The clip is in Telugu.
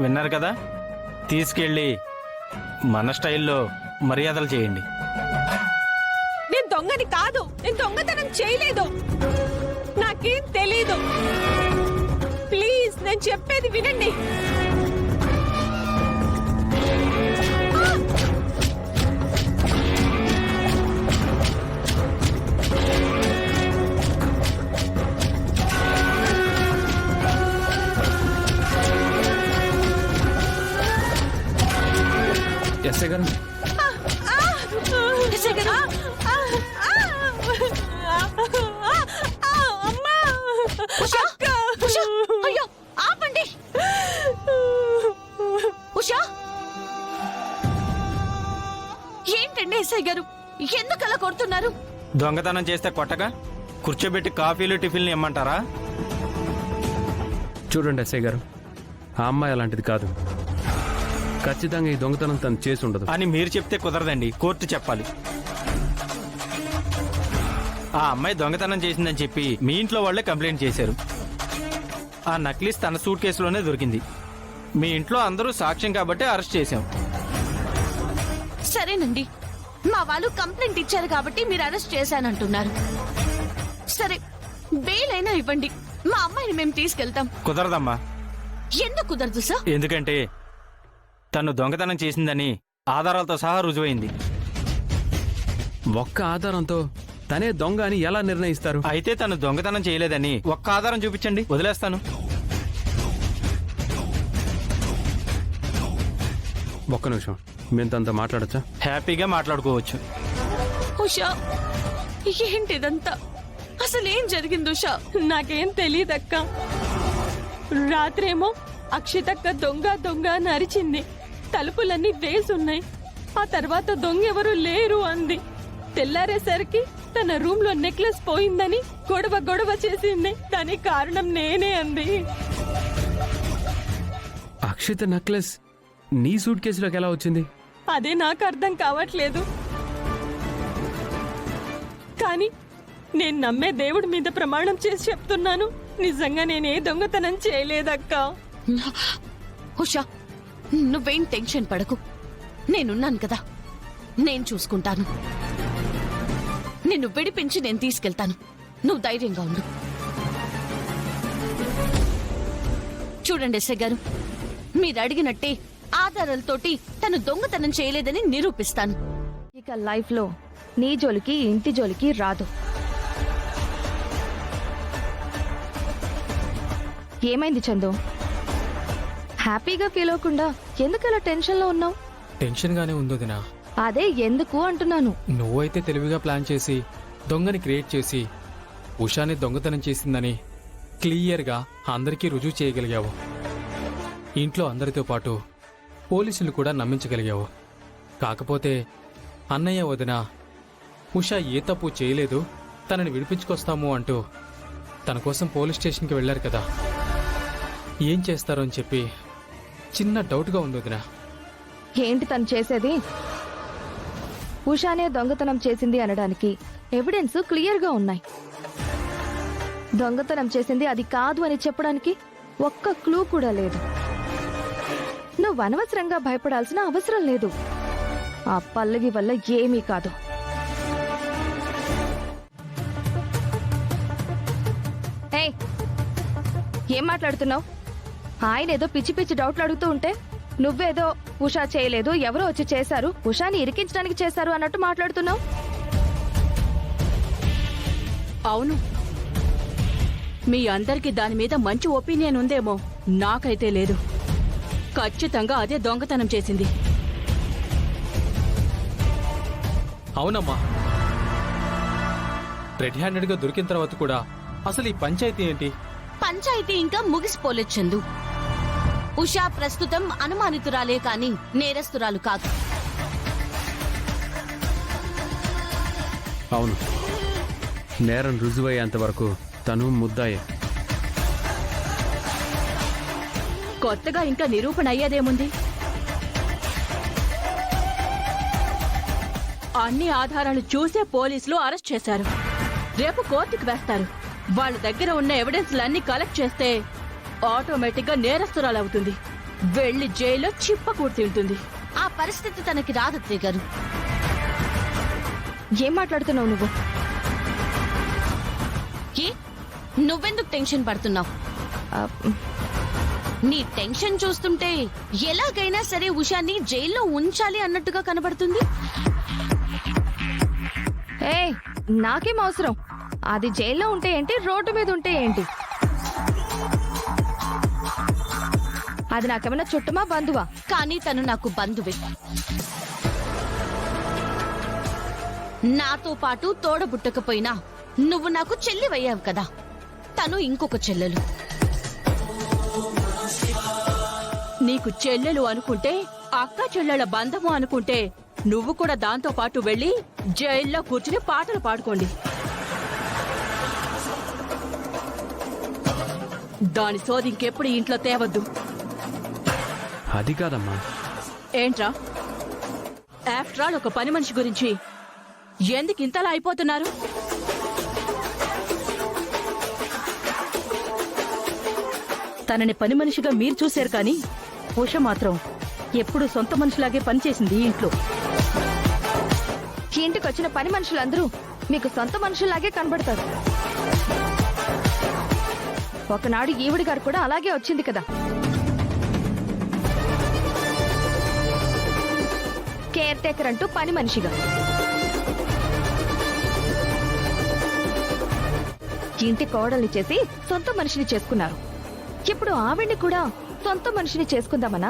విన్నారు కదా, తీసుకెళ్ళి మన స్టైల్లో మర్యాదలు చేయండి. నేను దొంగని కాదు, నేను దొంగతనం చేయలేదు, నాకేం తెలీదు. ప్లీజ్ నేను చెప్పేది వినండి. ఎస్ఐ గారు, అయ్యో ఆపండి. ఉషా, ఏంటండి ఎస్ఐ గారు, ఎందుకు అలా కొడుతున్నారు? దొంగతనం చేస్తే కొట్టగా కూర్చోబెట్టి కాఫీలు టిఫిన్లు ఇమ్మంటారా? చూడండి ఎస్ఐ గారు, ఆ అమ్మాయి అలాంటిది కాదు. ఖచ్చితంగా ఈ దొంగతనం తను చేసి ఉండదు అని మీరు చెప్తే కుదరదండి, కోర్టు చెప్పాలి. ఆ అమ్మాయి దొంగతనం చేసిందని చెప్పి మీ ఇంట్లో వాళ్ళే కంప్లైంట్ చేశారు. ఆ నక్లీస్ తన సూట్ కేసులోనే దొరికింది. మీ ఇంట్లో అందరూ సాక్ష్యం కాబట్టి అరెస్ట్ చేశాం. సరేనండి, మా వాళ్ళు కంప్లైంట్ ఇచ్చారు కాబట్టి మీరు అరెస్ట్ చేశానంటున్నారు. సరే, బెయిల్ అయినా ఇవ్వండి, మా అమ్మాయిని మేము తీసుకెళ్తాం. కుదరదమ్మా. ఎందుకు కుదరదు సార్? ఎందుకంటే తను దొంగతనం చేసిందని ఆధారాలతో సహా రుజువైంది. ఒక్క ఆధారంతో తనే దొంగ అని ఎలా నిర్ణయిస్తారు? అయితే తను దొంగతనం చేయలేదని ఒక్క ఆధారం చూపించండి, వదిలేస్తాను. ఒక్క నిమిషం, మేము తనతో మాట్లాడచ్చా? హ్యాపీగా మాట్లాడుకోవచ్చు. ఉషా, ఏంటిదంతా? అసలేం జరిగింది ఉషా? నాకేం తెలియదక్క. రాత్రేమో అక్షితక్క దొంగ దొంగ అని అరిచింది, తలుపులన్నీ వేసున్నాయి. ఆ తర్వాత దొంగ ఎవరు లేరు అంది. తెల్లారేసరికి తన రూమ్ లో నెక్లెస్ పోయిందని గొడవ చేసింది. దానికి కారణం నేనే అంది. అక్షిత నెక్లెస్ నీ సూట్ కేసులోకి ఎలా వచ్చింది? అదే నాకు అర్థం కావట్లేదు. కానీ నేను నమ్మే దేవుడి మీద ప్రమాణం చేసి చెప్తున్నాను, నిజంగా నేనే దొంగతనం చేయలేదక్క. ఉషా, నువ్వేం టెన్షన్ పడకు, నేనున్నాను కదా, నేను చూసుకుంటాను. నిన్ను విడిపించి నేను తీసుకెళ్తాను, నువ్వు ధైర్యంగా ఉండు. చూడండి ఎస్ఐ గారు, మీరు అడిగినట్టే ఆధారాలతోటి తను దొంగతనం చేయలేదని నిరూపిస్తాను. ఇక లైఫ్ లో నీ జోలికి ఇంటి జోలికి రాదు. ఏమైంది చందు? హ్యాపీగా ఫీల్ అవ్వకుండా ఎందుకు అలా టెన్షన్ లో ఉన్నావు? టెన్షన్ గానే ఉంది వదినా. అదే ఎందుకు అంటున్నాను. నువ్వైతే తెలివిగా ప్లాన్ చేసి దొంగని క్రియేట్ చేసి ఉషాని దొంగతనం చేసిందని క్లియర్గా అందరికీ రుజువు చేయగలిగావు. ఇంట్లో అందరితో పాటు పోలీసులు కూడా నమ్మించగలిగావు. కాకపోతే అన్నయ్య వదిన ఉషా ఏ తప్పు చేయలేదు, తనని విడిపించుకొస్తాము అంటూ తన కోసం పోలీస్ స్టేషన్కి వెళ్లారు కదా, ఏం చేస్తారో అని చెప్పి చిన్న డౌట్గా ఉంది వదినా. ఏంటి తను చేసేది? ఉషానే దొంగతనం చేసింది అనడానికి ఎవిడెన్స్ క్లియర్ గా ఉన్నాయి. దొంగతనం చేసింది అది కాదు అని చెప్పడానికి ఒక్క క్లూ కూడా లేదు. నువ్వు అనవసరంగా భయపడాల్సిన అవసరం లేదు. ఆ పల్లవి వల్ల ఏమీ కాదు. ఏయ్, ఏం మాట్లాడుతున్నావు? ఆయన ఏదో పిచ్చి పిచ్చి డౌట్లు అడుగుతూ ఉంటే నువ్వేదో ఉషా చేయలేదు, ఎవరో వచ్చి చేశారు, ఉషాని ఇరికించడానికి చేశారు అన్నట్టు మాట్లాడుతున్నావు. అవును, మీ అందరికి దాని మీద మంచి ఒపీనియన్ ఉందేమో, నాకైతే లేదు. ఖచ్చితంగా అదే దొంగతనం చేసింది. అవునమ్మా, రెడ్ హ్యాండెడ్గా దొరికిన తర్వాత కూడా అసలు ఈ పంచాయతీ ఏంటి? పంచాయతీ ఇంకా ముగిసిపోలేదు చందు. ఉషా ప్రస్తుతం అనుమానితురాలే కాని నేరస్తురాలు కాదు. అవును, నేరం రుజువయ్యేంత వరకు తను ముద్దాయే. కొత్తగా ఇంకా నిరూపణ అయ్యేదేముంది? అన్ని ఆధారాలు చూసే పోలీసులు అరెస్ట్ చేశారు. రేపు కోర్టుకు వేస్తారు. వాళ్ళ దగ్గర ఉన్న ఎవిడెన్స్లన్నీ కలెక్ట్ చేస్తే ఆటోమేటిక్ గా నేరస్తురాలవుతుంది. వెళ్లి జైల్లో చిప్పకూడు తింటుంది. ఆ పరిస్థితి తనకి రాదు అత్తయ్య గారు. ఏం మాట్లాడుతున్నావు నువ్వు? ఏ నువ్వెందుకు టెన్షన్ పడుతున్నావు? ఆ, నీ టెన్షన్ చూస్తుంటే ఎలాగైనా సరే ఉషాని జైల్లో ఉంచాలి అన్నట్టుగా కనబడుతుంది. ఏయ్, నాకేం అవసరం? అది జైల్లో ఉంటే ఏంటి, రోడ్డు మీద ఉంటే ఏంటి? అది నాకేమన్నా చుట్టమా, బంధువా? కానీ తను నాకు బంధువే. నాతో పాటు తోడబుట్టకపోయినా నువ్వు నాకు చెల్లివయ్యావు కదా. తను ఇంకొక చెల్లెలు. నీకు చెల్లెలు అనుకుంటే, అక్క చెల్లెల బంధము అనుకుంటే నువ్వు కూడా దాంతో పాటు వెళ్లి జైల్లో కూర్చుని పాటలు పాడుకోండి. దాని సోది ఇంకెప్పుడు ఇంట్లో తేవద్దు. అది కాదమ్మా. ఏంట్రా, ఆఫ్టర్ ఆల్ ఒక పని మనిషి గురించి ఎందుకు ఇంతలా అయిపోతున్నారు? తనని పని మనిషిగా మీరు చూశారు, కానీ ఉష మాత్రం ఎప్పుడు సొంత మనిషిలాగే పనిచేసింది ఈ ఇంట్లో. ఈ ఇంటికి వచ్చిన పని మనుషులందరూ మీకు సొంత మనుషుల్లాగే కనబడతారు. ఒకనాడు ఈవిడి గారు కూడా అలాగే వచ్చింది కదా. కేర్ టేకర్ అంటూ పని మనిషిగా. ఇంటి కోడల్ని చేసి సొంత మనిషిని చేసుకున్నారు. ఇప్పుడు ఆవిడ్ని కూడా సొంత మనిషిని చేసుకుందామనా?